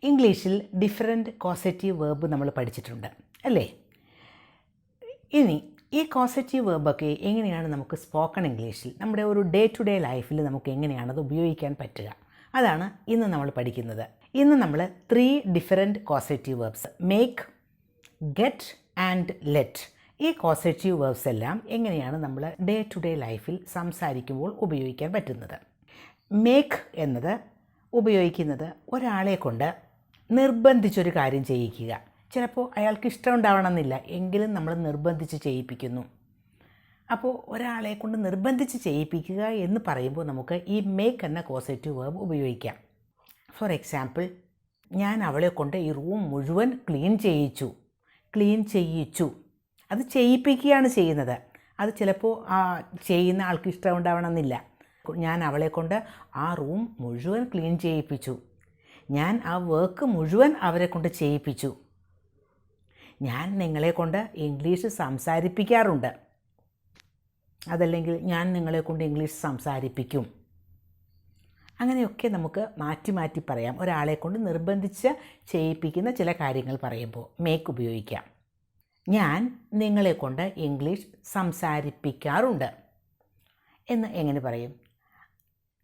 ഇംഗ്ലീഷിൽ different causative verb നമ്മൾ പഠിച്ചിട്ടുണ്ട് അല്ലേ? ഇനി ഈ കോസറ്റീവ് വേർബൊക്കെ എങ്ങനെയാണ് നമുക്ക് സ്പോക്കൺ ഇംഗ്ലീഷിൽ നമ്മുടെ ഒരു ഡേ ടു ഡേ ലൈഫിൽ നമുക്ക് എങ്ങനെയാണ് അത് ഉപയോഗിക്കാൻ പറ്റുക, അതാണ് ഇന്ന് നമ്മൾ പഠിക്കുന്നത്. ഇന്ന് നമ്മൾ 3 different causative verbs make, get and let, ഈ കോസറ്റീവ് വേർബ്സ് എല്ലാം എങ്ങനെയാണ് നമ്മൾ ഡേ ടു ഡേ ലൈഫിൽ സംസാരിക്കുമ്പോൾ ഉപയോഗിക്കാൻ പറ്റുന്നത്. മേക്ക് എന്നത് ഉപയോഗിക്കുന്നത് ഒരാളെ കൊണ്ട് നിർബന്ധിച്ചൊരു കാര്യം ചെയ്യിക്കുക. ചിലപ്പോൾ അയാൾക്ക് ഇഷ്ടം ഉണ്ടാവണമെന്നില്ല, എങ്കിലും നമ്മൾ നിർബന്ധിച്ച് ചെയ്യിപ്പിക്കുന്നു. അപ്പോൾ ഒരാളെ കൊണ്ട് നിർബന്ധിച്ച് ചെയ്യിപ്പിക്കുക എന്ന് പറയുമ്പോൾ നമുക്ക് ഈ മേക്ക് എന്ന കോസറ്റീവ് വേർബ് ഉപയോഗിക്കാം. ഫോർ എക്സാമ്പിൾ, ഞാൻ അവളെ കൊണ്ട് ഈ റൂം മുഴുവൻ ക്ലീൻ ചെയ്യിച്ചു. അത് ചെയ്യിപ്പിക്കുകയാണ് ചെയ്യുന്നത്. അത് ചിലപ്പോൾ ചെയ്യുന്ന ആൾക്ക് ഇഷ്ടം ഉണ്ടാവണമെന്നില്ല. ഞാൻ അവളെ കൊണ്ട് ആ റൂം മുഴുവൻ ക്ലീൻ ചെയ്യിപ്പിച്ചു. ഞാൻ ആ വർക്ക് മുഴുവൻ അവരെ കൊണ്ട് ചെയ്യിപ്പിച്ചു. ഞാൻ നിങ്ങളെ കൊണ്ട് ഇംഗ്ലീഷ് സംസാരിപ്പിക്കാറുണ്ട്. അതല്ലെങ്കിൽ ഞാൻ നിങ്ങളെ കൊണ്ട് ഇംഗ്ലീഷ് സംസാരിപ്പിക്കും. അങ്ങനെയൊക്കെ നമുക്ക് മാറ്റി മാറ്റി പറയാം. ഒരാളെ കൊണ്ട് നിർബന്ധിച്ച് ചെയ്യിപ്പിക്കുന്ന ചില കാര്യങ്ങൾ പറയുമ്പോൾ മേക്ക് ഉപയോഗിക്കാം. ഞാൻ നിങ്ങളെ കൊണ്ട് ഇംഗ്ലീഷ് സംസാരിപ്പിക്കാറുണ്ട് എന്ന് എങ്ങനെ പറയും?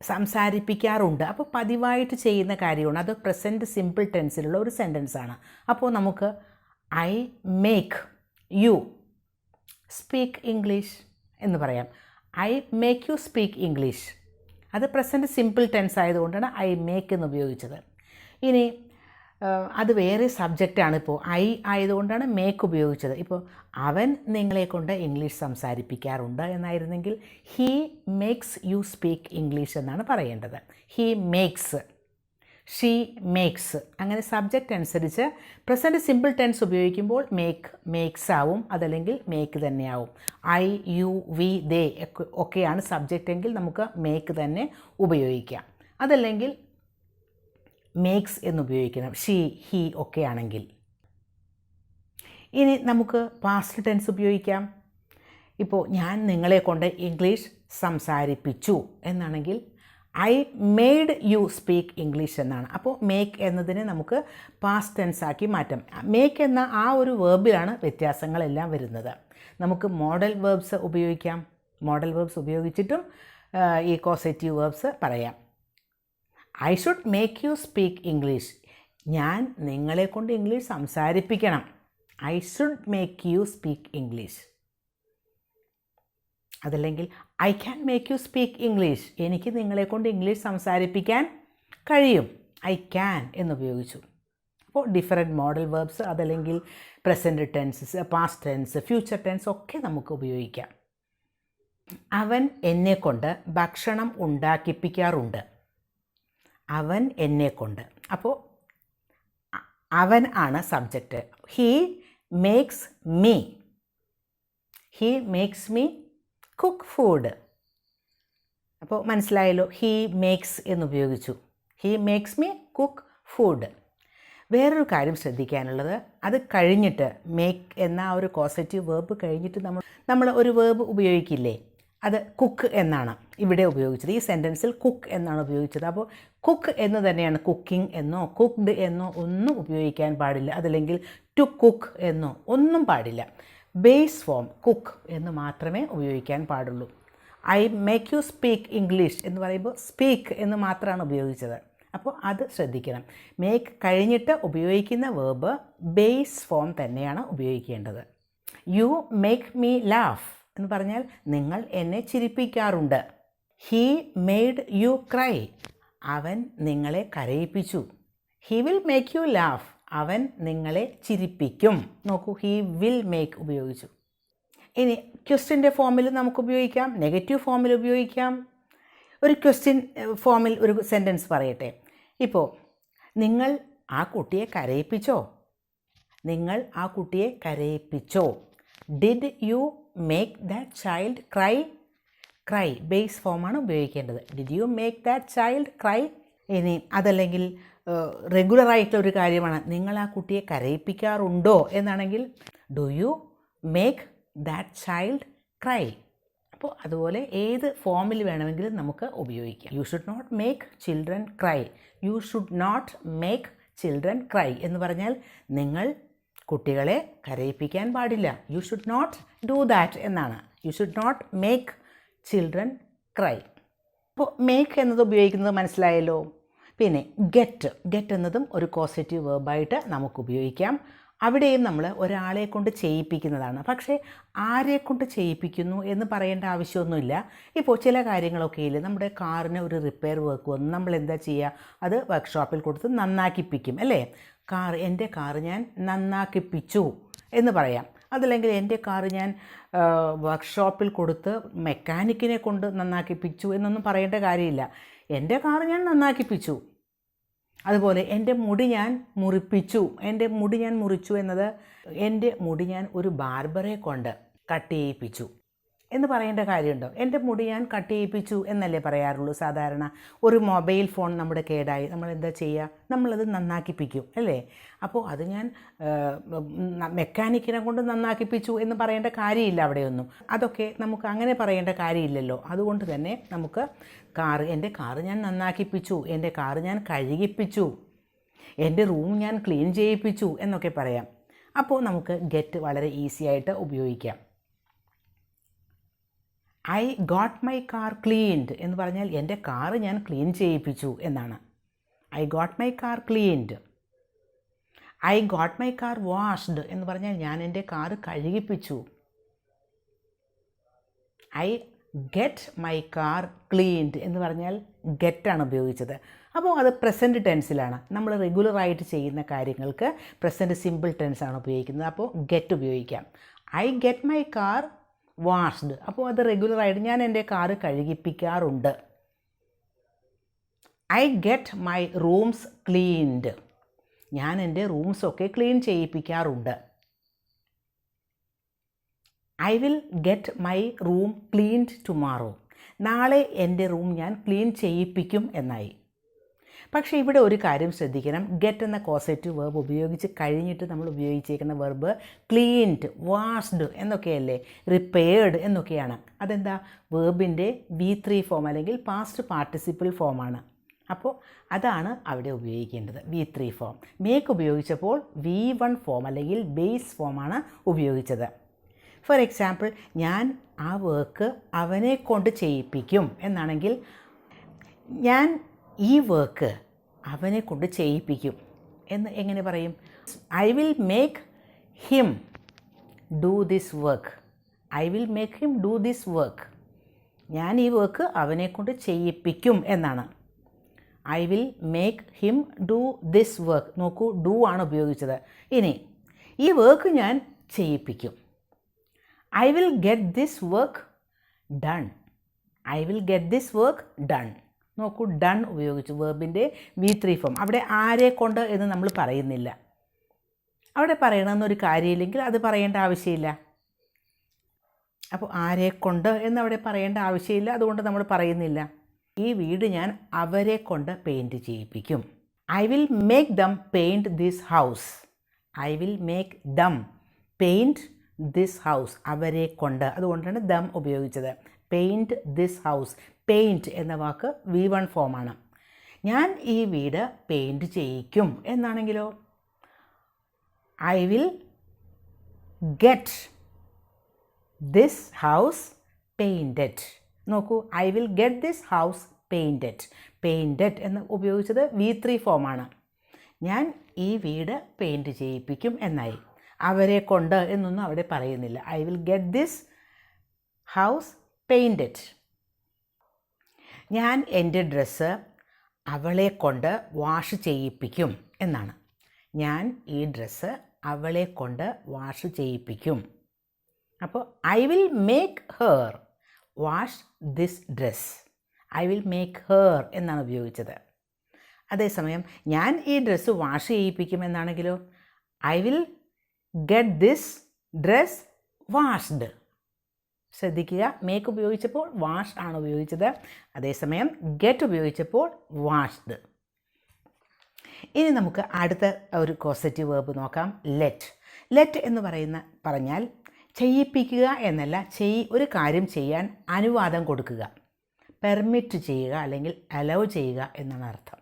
സംസാരിപ്പിക്കാറുണ്ട്. അപ്പോൾ പതിവായിട്ട് ചെയ്യുന്ന കാര്യമാണ്. അത് പ്രസൻറ്റ് സിമ്പിൾ ടെൻസിലുള്ള ഒരു സെൻറ്റൻസാണ്. അപ്പോൾ നമുക്ക് I make you speak English എന്ന് പറയാം. I make you speak English. അത് പ്രസൻറ്റ് സിമ്പിൾ ടെൻസ് ആയതുകൊണ്ടാണ് ഐ മേക്ക് എന്ന് ഉപയോഗിച്ചത്. ഇനി അത് വേറെ സബ്ജക്റ്റാണ്. ഇപ്പോൾ ഐ ആയതുകൊണ്ടാണ് മേക്ക് ഉപയോഗിച്ചത്. ഇപ്പോൾ അവൻ നിങ്ങളെ കൊണ്ട് ഇംഗ്ലീഷ് സംസാരിപ്പിക്കാറുണ്ട് എന്നായിരുന്നെങ്കിൽ he makes you speak English എന്നാണ് പറയേണ്ടത്. He makes, she makes. അങ്ങനെ സബ്ജക്റ്റ് അനുസരിച്ച് പ്രസൻറ്റ് സിമ്പിൾ ടെൻസ് ഉപയോഗിക്കുമ്പോൾ മേക്സ് ആവും, അതല്ലെങ്കിൽ മേക്ക് തന്നെയാവും. ഐ, യു, വി, ദേ ഒക്കെയാണ് സബ്ജക്റ്റ് എങ്കിൽ നമുക്ക് മേക്ക് തന്നെ ഉപയോഗിക്കാം. അതല്ലെങ്കിൽ മേക്സ് എന്നുപയോഗിക്കണം, ഷീ, ഹീ ഒക്കെ ആണെങ്കിൽ. ഇനി നമുക്ക് പാസ്റ്റ് ടെൻസ് ഉപയോഗിക്കാം. ഇപ്പോൾ ഞാൻ നിങ്ങളെ കൊണ്ട് ഇംഗ്ലീഷ് സംസാരിപ്പിച്ചു എന്നാണെങ്കിൽ I made U speak English എന്നാണ്. അപ്പോൾ മേക്ക് എന്നതിനെ നമുക്ക് പാസ്റ്റ് ടെൻസ് ആക്കി മാറ്റാം. മേക്ക് എന്ന ആ ഒരു വേർബിലാണ് വ്യത്യാസങ്ങളെല്ലാം വരുന്നത്. നമുക്ക് മോഡൽ വേർബ്സ് ഉപയോഗിക്കാം. മോഡൽ വേർബ്സ് ഉപയോഗിച്ചിട്ടും ഈ കോസറ്റീവ് വേർബ്സ് പറയാം. I should make you speak English. ഞാൻ നിങ്ങളെ കൊണ്ട് ഇംഗ്ലീഷ് സംസാരിപ്പിക്കണം. I should make you speak English. അതല്ലെങ്കിൽ I can make you speak English. എനിക്ക് നിങ്ങളെ കൊണ്ട് ഇംഗ്ലീഷ് സംസാരിപ്പിക്കാൻ കഴിയും. ഐ ക്യാൻ എന്നുപയോഗിച്ചു. അപ്പോൾ ഡിഫറെൻറ്റ് മോഡൽ വേർബ്സ്, അതല്ലെങ്കിൽ present tenses, past tense, future tense ഒക്കെ നമുക്ക് ഉപയോഗിക്കാം. അവൻ എന്നെക്കൊണ്ട് ഭക്ഷണം ഉണ്ടാക്കിപ്പിക്കാറുണ്ട്. അവൻ എന്നെക്കൊണ്ട്. അപ്പോൾ അവൻ ആണ് subject. He makes me. He makes me cook food. അപ്പോൾ മനസ്സിലായല്ലോ, ഹീ മേക്സ് എന്നുപയോഗിച്ചു. He makes me cook food. വേറൊരു കാര്യം ശ്രദ്ധിക്കാനുള്ളത്, അത് കഴിഞ്ഞിട്ട് മേക്ക് എന്ന ആ ഒരു കോസറ്റീവ് വേർബ് കഴിഞ്ഞിട്ട് നമ്മൾ ഒരു വേർബ് ഉപയോഗിക്കില്ലേ, അത് കുക്ക് എന്നാണ് ഇവിടെ ഉപയോഗിച്ചത്. ഈ സെൻറ്റൻസിൽ കുക്ക് എന്നാണ് ഉപയോഗിച്ചത്. അപ്പോൾ കുക്ക് എന്ന് തന്നെയാണ്. കുക്കിംഗ് എന്നോ കുക്ക്ഡ് എന്നോ ഒന്നും ഉപയോഗിക്കാൻ പാടില്ല. അതല്ലെങ്കിൽ ടു കുക്ക് എന്നോ ഒന്നും പാടില്ല. ബേസ് ഫോം കുക്ക് എന്ന് മാത്രമേ ഉപയോഗിക്കാൻ പാടുള്ളൂ. I make you speak English എന്ന് പറയുമ്പോൾ സ്പീക്ക് എന്ന് മാത്രമാണ് ഉപയോഗിച്ചത്. അപ്പോൾ അത് ശ്രദ്ധിക്കണം. മേക്ക് കഴിഞ്ഞിട്ട് ഉപയോഗിക്കുന്ന വേർബ് ബേസ് ഫോം തന്നെയാണ് ഉപയോഗിക്കേണ്ടത്. യു മേക്ക് മീ ലാഫ് എന്ന് പറഞ്ഞാൽ നിങ്ങൾ എന്നെ ചിരിപ്പിക്കാറുണ്ട്. He made you cry. അവൻ നിങ്ങളെ കരയിപ്പിച്ചു. He will make you laugh. അവൻ നിങ്ങളെ ചിരിപ്പിക്കും. നോക്കൂ, ഹീ വിൽ മേക്ക് ഉപയോഗിച്ചു. ഇനി ക്വസ്റ്റ്യൻ്റെ ഫോമിൽ നമുക്ക് ഉപയോഗിക്കാം, നെഗറ്റീവ് ഫോമിൽ ഉപയോഗിക്കാം. ഒരു ക്വസ്റ്റ്യൻ ഫോമിൽ ഒരു സെൻറ്റൻസ് പറയട്ടെ. ഇപ്പോൾ നിങ്ങൾ ആ കുട്ടിയെ കരയിപ്പിച്ചോ? നിങ്ങൾ ആ കുട്ടിയെ കരയിപ്പിച്ചോ? Did you make that child cry? Cry base ഫോമാണ് ഉപയോഗിക്കേണ്ടത്. Did you make that child cry? ഇനി അതല്ലെങ്കിൽ റെഗുലറായിട്ടുള്ള ഒരു കാര്യമാണ്, നിങ്ങൾ ആ കുട്ടിയെ കരയിപ്പിക്കാറുണ്ടോ എന്നാണെങ്കിൽ do you make that child cry? അപ്പോൾ അതുപോലെ ഏത് ഫോമിൽ വേണമെങ്കിലും നമുക്ക് ഉപയോഗിക്കാം. You should not make children cry. You should not make children cry എന്ന് പറഞ്ഞാൽ നിങ്ങൾ കുട്ടികളെ കരയിപ്പിക്കാൻ പാടില്ല. You should not do that എന്നാണ്. You should not make children cry. അപ്പോൾ മേക്ക് എന്നത് ഉപയോഗിക്കുന്നത് മനസ്സിലായല്ലോ. പിന്നെ ഗെറ്റ് എന്നതും ഒരു കോസറ്റീവ് വേർബായിട്ട് നമുക്ക് ഉപയോഗിക്കാം. അവിടെയും നമ്മൾ ഒരാളെ കൊണ്ട് ചെയ്യിപ്പിക്കുന്നതാണ്. പക്ഷേ ആരെ കൊണ്ട് ചെയ്യിപ്പിക്കുന്നു എന്ന് പറയേണ്ട ആവശ്യമൊന്നുമില്ല. ഇപ്പോൾ ചില കാര്യങ്ങളൊക്കെ ഇല്ല, നമ്മുടെ കാറിന് ഒരു റിപ്പയർ വർക്ക് വന്നു, നമ്മൾ എന്താ ചെയ്യുക, അത് വർക്ക്ഷോപ്പിൽ കൊടുത്ത് നന്നാക്കിപ്പിക്കും അല്ലേ. എൻ്റെ കാറ് ഞാൻ നന്നാക്കിപ്പിച്ചു എന്ന് പറയാം. അതല്ലെങ്കിൽ എൻ്റെ കാറ് ഞാൻ വർക്ക്ഷോപ്പിൽ കൊടുത്ത് മെക്കാനിക്കിനെ കൊണ്ട് നന്നാക്കിപ്പിച്ചു എന്നൊന്നും പറയേണ്ട കാര്യമില്ല. എൻ്റെ കാറ് ഞാൻ നന്നാക്കിപ്പിച്ചു. അതുപോലെ എൻ്റെ മുടി ഞാൻ മുറിപ്പിച്ചു, എൻ്റെ മുടി ഞാൻ മുറിച്ചു എന്നത് എൻ്റെ മുടി ഞാൻ ഒരു ബാർബറെ കൊണ്ട് കട്ട് ചെയ്യിപ്പിച്ചു എന്ന് പറയേണ്ട കാര്യമുണ്ടോ? എൻ്റെ മുടി ഞാൻ കട്ട് ചെയ്യിപ്പിച്ചു എന്നല്ലേ പറയാറുള്ളൂ സാധാരണ. ഒരു മൊബൈൽ ഫോൺ നമ്മുടെ കേടായി, നമ്മൾ എന്താ ചെയ്യുക, നമ്മളത് നന്നാക്കിപ്പിക്കും അല്ലേ. അപ്പോൾ അത് ഞാൻ മെക്കാനിക്കിനെ കൊണ്ട് നന്നാക്കിപ്പിച്ചു എന്ന് പറയേണ്ട കാര്യമില്ല അവിടെയൊന്നും. അതൊക്കെ നമുക്ക് അങ്ങനെ പറയേണ്ട കാര്യമില്ലല്ലോ. അതുകൊണ്ട് തന്നെ നമുക്ക് എൻ്റെ കാറ് ഞാൻ നന്നാക്കിപ്പിച്ചു, എൻ്റെ കാറ് ഞാൻ കഴുകിപ്പിച്ചു, എൻ്റെ റൂം ഞാൻ ക്ലീൻ ചെയ്യിപ്പിച്ചു എന്നൊക്കെ പറയാം. അപ്പോൾ നമുക്ക് ഗെറ്റ് വളരെ ഈസി ആയിട്ട് ഉപയോഗിക്കാം. I got my car cleaned എന്ന് പറഞ്ഞാൽ എൻ്റെ കാറ് ഞാൻ ക്ലീൻ ചെയ്യിപ്പിച്ചു എന്നാണ്. I got my car cleaned. I got my car washed എന്ന് പറഞ്ഞാൽ ഞാൻ എൻ്റെ കാറ് കഴുകിപ്പിച്ചു. I get my car cleaned എന്ന് പറഞ്ഞാൽ ഗെറ്റാണ് ഉപയോഗിച്ചത്. അപ്പോൾ അത് പ്രസൻറ്റ് ടെൻസിലാണ്. നമ്മൾ റെഗുലറായിട്ട് ചെയ്യുന്ന കാര്യങ്ങൾക്ക് പ്രസൻറ്റ് സിമ്പിൾ ടെൻസാണ് ഉപയോഗിക്കുന്നത്. അപ്പോൾ ഗെറ്റ് ഉപയോഗിക്കാം. I get my car washed. അപ്പോൾ അത് റെഗുലറായിട്ട് ഞാൻ എൻ്റെ കാറ് കഴുകിപ്പിക്കാറുണ്ട്. I get my rooms cleaned. ഞാൻ എൻ്റെ റൂംസൊക്കെ ക്ലീൻ ചെയ്യിപ്പിക്കാറുണ്ട്. I will get my room cleaned tomorrow. നാളെ എൻ്റെ റൂം ഞാൻ ക്ലീൻ ചെയ്യിപ്പിക്കും എന്നായി. പക്ഷേ ഇവിടെ ഒരു കാര്യം ശ്രദ്ധിക്കണം. ഗെറ്റ് എന്ന കോസറ്റീവ് വേർബ് ഉപയോഗിച്ച് കഴിഞ്ഞിട്ട് നമ്മൾ ഉപയോഗിച്ചേക്കുന്ന വെർബ് ക്ലീൻഡ്, വാഷ്ഡ് എന്നൊക്കെയല്ലേ, റിപ്പയർഡ് എന്നൊക്കെയാണ്. അതെന്താ, വേർബിൻ്റെ V3 ഫോം അല്ലെങ്കിൽ പാസ്റ്റ് പാർട്ടിസിപ്പിൾ ഫോമാണ്. അപ്പോൾ അതാണ് അവിടെ ഉപയോഗിക്കേണ്ടത്, V3 ഫോം. മേക്ക് ഉപയോഗിച്ചപ്പോൾ V1 ഫോം അല്ലെങ്കിൽ ബേസ് ഫോമാണ് ഉപയോഗിച്ചത്. ഫോർ എക്സാമ്പിൾ, ഞാൻ ആ വർക്ക് അവനെ കൊണ്ട് ചെയ്യിപ്പിക്കും എന്നാണെങ്കിൽ ഞാൻ ഈ വർക്ക് അവനെ കൊണ്ട് ചെയ്യിപ്പിക്കും എന്ന് എങ്ങനെ പറയും? I will make him do this work. I will make him do this work. ഞാൻ ഈ വർക്ക് അവനെ കൊണ്ട് ചെയ്യിപ്പിക്കും എന്നാണ്. I will make him do this work. നോക്കൂ, ഡു ആണ് ഉപയോഗിച്ചത്. ഇനി ഈ വർക്ക് ഞാൻ ചെയ്യിപ്പിക്കും. I will get this work done. I will get this work done. നോക്കൂ, ഡൺ ഉപയോഗിച്ചു, വേർബിൻ്റെ V3 ഫോം. അവിടെ ആരെ കൊണ്ട് എന്ന് നമ്മൾ പറയുന്നില്ല. അവിടെ പറയണമെന്നൊരു കാര്യമില്ലെങ്കിൽ അത് പറയേണ്ട ആവശ്യമില്ല. അപ്പോൾ ആരെ കൊണ്ട് എന്നവിടെ പറയേണ്ട ആവശ്യമില്ല, അതുകൊണ്ട് നമ്മൾ പറയുന്നില്ല. ഈ വീട് ഞാൻ അവരെ കൊണ്ട് പെയിൻറ്റ് ചെയ്യിപ്പിക്കും. I will make them paint this house. I will make them paint this house. അവരെ കൊണ്ട്, അതുകൊണ്ടാണ് ദം ഉപയോഗിച്ചത്. Paint this house. പെയിൻറ്റ് എന്ന വാക്ക് V1 ഫോമാണ്. ഞാൻ ഈ വീട് പെയിൻറ്റ് ചെയ്യിക്കും എന്നാണെങ്കിലോ I will get this house painted. നോക്കൂ, I will get this house painted. Painted എന്ന് ഉപയോഗിച്ചത് V3 ഫോമാണ്. ഞാൻ ഈ വീട് പെയിൻറ്റ് ചെയ്യിപ്പിക്കും എന്നായി. അവരെ കൊണ്ട് എന്നൊന്നും അവിടെ പറയുന്നില്ല. I will get this house painted. ഞാൻ എൻ്റെ ഡ്രസ്സ് അവളെ കൊണ്ട് വാഷ് ചെയ്യിപ്പിക്കും എന്നാണ്. ഞാൻ ഈ ഡ്രസ്സ് അവളെ കൊണ്ട് വാഷ് ചെയ്യിപ്പിക്കും. അപ്പോൾ I will make her wash this dress. I will make her എന്നാണ് ഉപയോഗിച്ചത്. അതേസമയം ഞാൻ ഈ ഡ്രസ്സ് വാഷ് ചെയ്യിപ്പിക്കും എന്നാണെങ്കിലോ I will get this dress washed. ശ്രദ്ധിക്കുക, മേക്ക് ഉപയോഗിച്ചപ്പോൾ വാഷ് ആണ് ഉപയോഗിച്ചത്, അതേസമയം ഗെറ്റ് ഉപയോഗിച്ചപ്പോൾ വാഷ്ഡ്. ഇനി നമുക്ക് അടുത്ത ഒരു കോസറ്റീവ് വേർബ് നോക്കാം, ലെറ്റ്. ലെറ്റ് എന്ന് പറഞ്ഞാൽ ചെയ്യിപ്പിക്കുക എന്നല്ല, ഒരു കാര്യം ചെയ്യാൻ അനുവാദം കൊടുക്കുക, പെർമിറ്റ് ചെയ്യുക അല്ലെങ്കിൽ അലൗ ചെയ്യുക എന്നാണ് അർത്ഥം.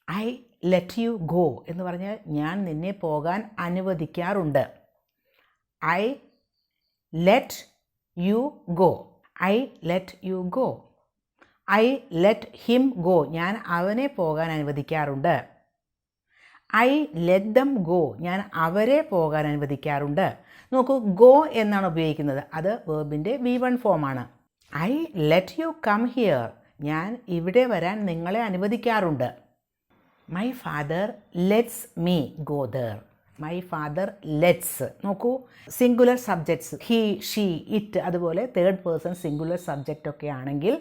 ഐ ലെറ്റ് യു ഗോ എന്ന് പറഞ്ഞാൽ ഞാൻ നിന്നെ പോകാൻ അനുവദിക്കാറുണ്ട്. I let you go. I let you go. I let him go. ഞാൻ അവനെ പോകാൻ അനുവദിക്കാറുണ്ട്. I let them go. ഞാൻ അവരെ പോകാൻ അനുവദിക്കാറുണ്ട്. നോക്കൂ, ഗോ എന്നാണ് ഉപയോഗിക്കുന്നത്. അത് വേർബിൻ്റെ V1 ഫോമാണ്. I let you come here. ഞാൻ ഇവിടെ വരാൻ നിങ്ങളെ അനുവദിക്കാറുണ്ട്. My father lets me go there. My father lets. നോക്കൂ, singular subjects he, she, it, അതുപോലെ തേർഡ് പേഴ്സൺ സിംഗുലർ സബ്ജക്റ്റ് ഒക്കെ ആണെങ്കിൽ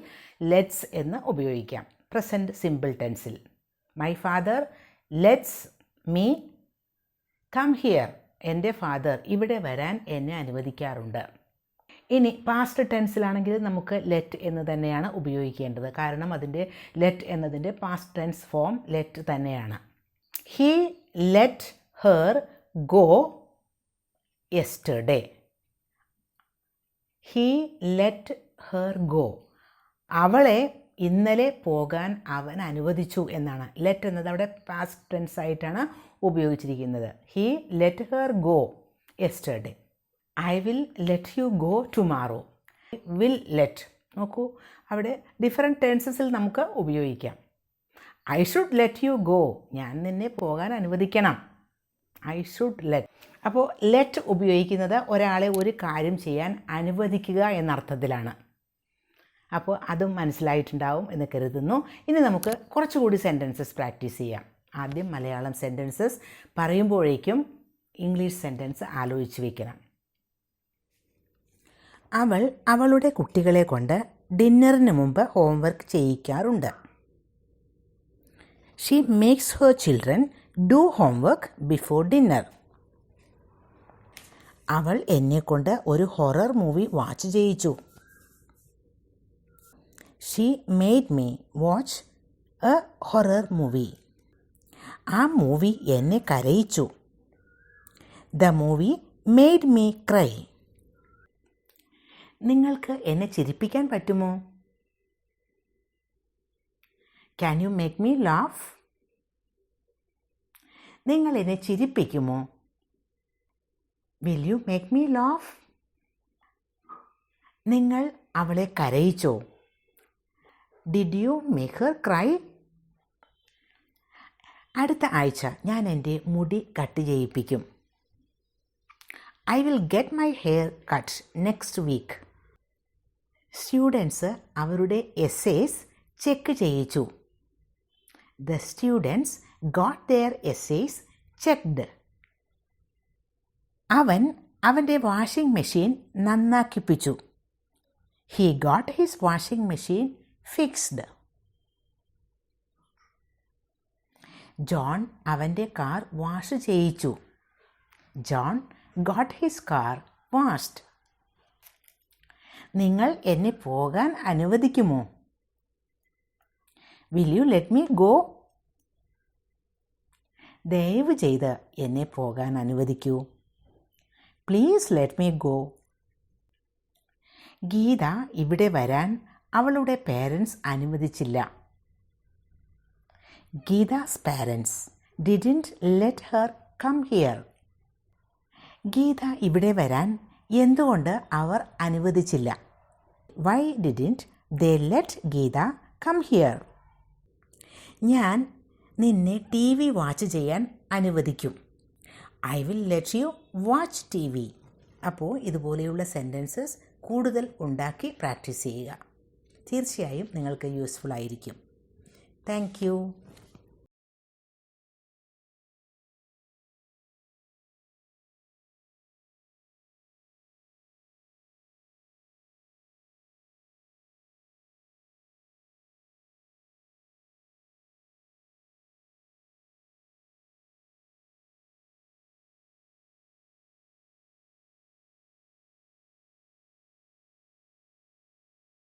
ലെറ്റ്സ് എന്ന് ഉപയോഗിക്കാം പ്രസൻറ്റ് സിമ്പിൾ ടെൻസിൽ. My father lets me come here. എൻ്റെ ഫാദർ ഇവിടെ വരാൻ എന്നെ അനുവദിക്കാറുണ്ട്. ഇനി പാസ്റ്റ് ടെൻസിലാണെങ്കിൽ നമുക്ക് ലെറ്റ് എന്ന് തന്നെയാണ് ഉപയോഗിക്കേണ്ടത്. കാരണം അതിൻ്റെ ലെറ്റ് എന്നതിൻ്റെ പാസ്റ്റ് ടെൻസ് ഫോം ലെറ്റ് തന്നെയാണ്. He let her go yesterday. He let her go. അവളെ ഇന്നലെ പോകാൻ അവൻ അനുവദിച്ചു എന്നാണ്. ലെറ്റ് എന്നത് അവിടെ പാസ്റ്റ് ടെൻസ് ആയിട്ടാണ് ഉപയോഗിച്ചിരിക്കുന്നത്. He let her go yesterday. I will let you go tomorrow. Will let. നോക്കൂ, അവിടെ ഡിഫറെൻറ്റ് ടെൻസസിൽ നമുക്ക് ഉപയോഗിക്കാം. I should let you go. ഞാൻ നിന്നെ പോകാൻ അനുവദിക്കണം. I should let. അപ്പോൾ ലെറ്റ് ഉപയോഗിക്കുന്നത് ഒരാളെ ഒരു കാര്യം ചെയ്യാൻ അനുവദിക്കുക എന്നർത്ഥത്തിലാണ്. അപ്പോൾ അതും മനസ്സിലായിട്ടുണ്ടാവും എന്ന് കരുതുന്നു. ഇനി നമുക്ക് കുറച്ചുകൂടി സെൻറ്റൻസസ് പ്രാക്ടീസ് ചെയ്യാം. ആദ്യം മലയാളം സെൻറ്റൻസസ് പറയുമ്പോഴേക്കും ഇംഗ്ലീഷ് സെൻറ്റൻസ് ആലോചിച്ച് വയ്ക്കണം. അവൾ അവളുടെ കുട്ടികളെ കൊണ്ട് ഡിന്നറിന് മുമ്പ് ഹോംവർക്ക് ചെയ്യിക്കാറുണ്ട്. She makes her children do homework before dinner. അവൾ എന്നെക്കൊണ്ട് ഒരു ഹൊറർ മൂവി വാച്ച് ചെയ്യിച്ചു. She made me watch a horror movie. ആ മൂവി എന്നെ കരയിച്ചു. The movie made me cry. നിങ്ങൾക്ക് എന്നെ ചിരിപ്പിക്കാൻ പറ്റുമോ? Can you make me laugh? നിങ്ങൾ എന്നെ ചിരിപ്പിക്കുമോ? Will you make me laugh? നിങ്ങൾ അവളെ കരയിച്ചോ? Did you make her cry? അടുത്ത ആഴ്ച ഞാൻ എൻ്റെ മുടി കട്ട് ചെയ്യിപ്പിക്കും. I will get my hair cut next week. Students അവരുടെ എസ്സേസ് ചെക്ക് ചെയ്യിച്ചു. The students got their essays checked. അവൻ അവൻ്റെ വാഷിംഗ് മെഷീൻ നന്നാക്കിപ്പിച്ചു. He got his washing machine fixed. John അവൻ്റെ കാർ വാഷ് ചെയ്യിച്ചു. John got his car washed. നിങ്ങൾ എന്നെ പോകാൻ അനുവദിക്കുമോ? Will you let me go? ദയവ് ചെയ്ത് എന്നെ പോകാൻ അനുവദിക്കൂ. Please let me go. Geetha ഇവിടെ വരാൻ അവളുടെ പേരൻസ് അനുവദിച്ചില്ല. Geetha's parents didn't let her come here. Geetha ഇവിടെ വരാൻ എന്തുകൊണ്ട് അവർ അനുവദിച്ചില്ല? Why didn't they let Geetha come here? ഞാൻ നിന്നെ TV വാച്ച് ചെയ്യാൻ അനുവദിക്കും. I will let you watch TV. അപ്പോൾ ഇതുപോലെയുള്ള സെൻറ്റൻസസ് കൂടുതൽ ഉണ്ടാക്കി പ്രാക്ടീസ് ചെയ്യുക. തീർച്ചയായും നിങ്ങൾക്ക് യൂസ്ഫുൾ ആയിരിക്കും. Thank you.